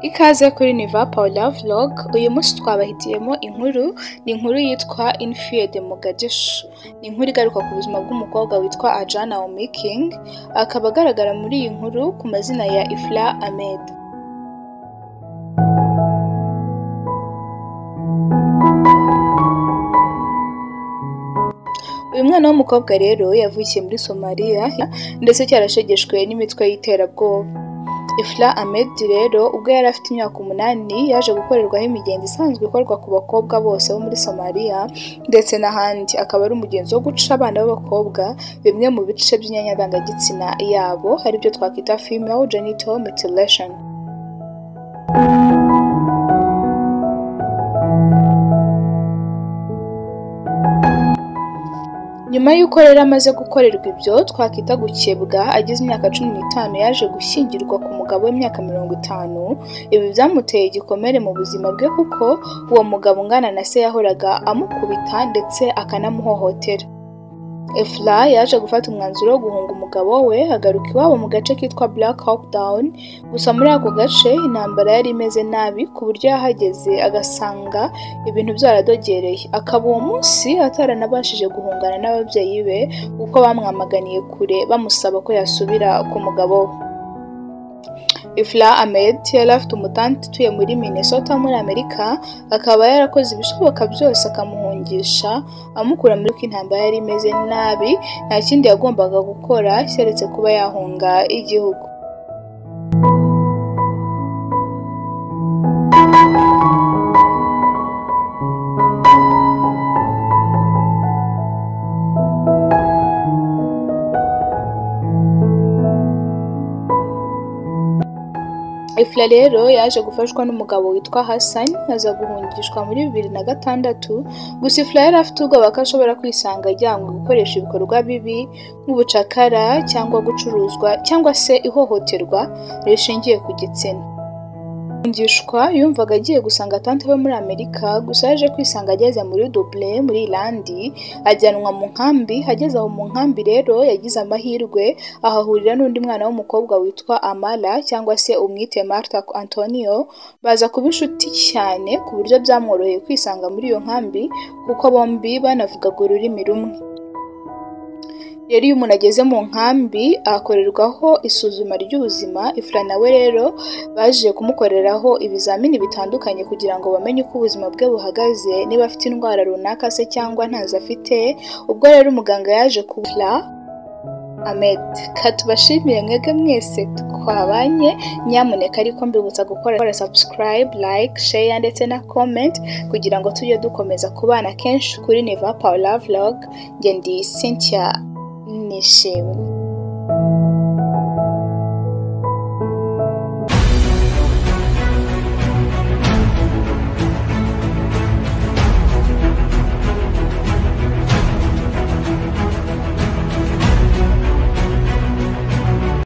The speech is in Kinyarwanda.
Ikaze kuri Niva Paula Vlog. Uyu munsi twabahitiyemo ni inkuru yitwa Une fille de Mogadishu. Ni inkuru igaruka ku buzima bw'umukobwa witwa Ajana Naomi King, akaba agaragara muri iyi nkuru ku mazina ya Ifla Ahmed. Uyu mwana w'umukobwa rero yavukiye muri Somalia ndetse cyarashegeshwe n'imitwe y'iterabwoba. Ifla Ahmed rero ubwo yari afite imyaka 8 yaje gukorerwaho imigenzo isanzwe ikorwa ku bakobwa bose bo muri Somalia ndetse n'ahandi. Akaba ari umugenzo wo guca abana b'abakobwa bimwe mu bice by'imyanya ndangagitsina yabo, hari byo twakwita female genital mutilation. Nyuma y'uko rero amaze gukorerwa ibyo twakwita gukebwa, agize imyaka 15 yaje gushyingirwa ku mugabo w'imyaka 50. Ibi byamuteye igikomere mu buzima bwe kuko uwo mugabo ungana na se yahoraga amukubita ndetse akanamuhohotera. Ifla yaje gufata umwanzuro wo guhunga umugabo we agaruka iwabo mu gace kitwa Black Hawk Down. Gusa muri ako gace intambara yari imeze nabi ku buryo yahageze agasanga ibintu byaradogereye. Akaba uwo munsi ataranabashije guhungana n'ababyeyi be kuko bamwamaganiye kure bamusaba ko yasubira ku mugabo we. Ifla Ahmed yari afite umutanti utuye muri Minnesota muri Amerika, akaba yarakoze ibishoboka byose akamuhungisha amukura muri ko intambara yari imeze nabi. Nta kindi yagombaga gukora keretse kuba yahunga igihugu. Ifla rero yaje gufashwa n'umugabo witwa Hassan aza guhungishwa muri 2006. Gusa Ifla yari afite ubwoba ko ashobora kwisanga ajyanwe gukoresha ibikorwa bibi nk'ubucakara cyangwa gucuruzwa cyangwa se ihohoterwa rishingiye ku gitsina. Ngishwa yumvaga agiye gusanga tante we muri Amerika, gusa yaje kwisanga ageze muri Dublin muri Irlandi, ajyanwa mu nkambi. Ageze aho mu nkambi rero yagize amahirwe ahahurira n'undi mwana w'umukobwa witwa Amala cyangwa se umwite Marta Antonio. Baza kuba inshuti cyane ku buryo byamworoheye kwisanga muri iyo nkambi kuko bombi banavugaga ururimi rumwe. Rero iyo umuntu ageze mu nkambi akorerwaho isuzuma ry'ubuzima. Ifla nawe rero baje kumukoreraho ibizamini bitandukanye kugira ngo bamenye uko ubuzima bwe buhagaze, niba afite indwara runaka se cyangwa ntazo afite. Ubwo rero umuganga yaje ku Ifla Ahmed. Katubashimire mwege mwese twabanye, nyamuneka ariko mbibutsa gukora subscribe, like, share ndetse na comment kugira ngo tujye dukomeza kubana kenshi kuri Niva Paula Vlog. Nge ndi Cynthia Nishimwe.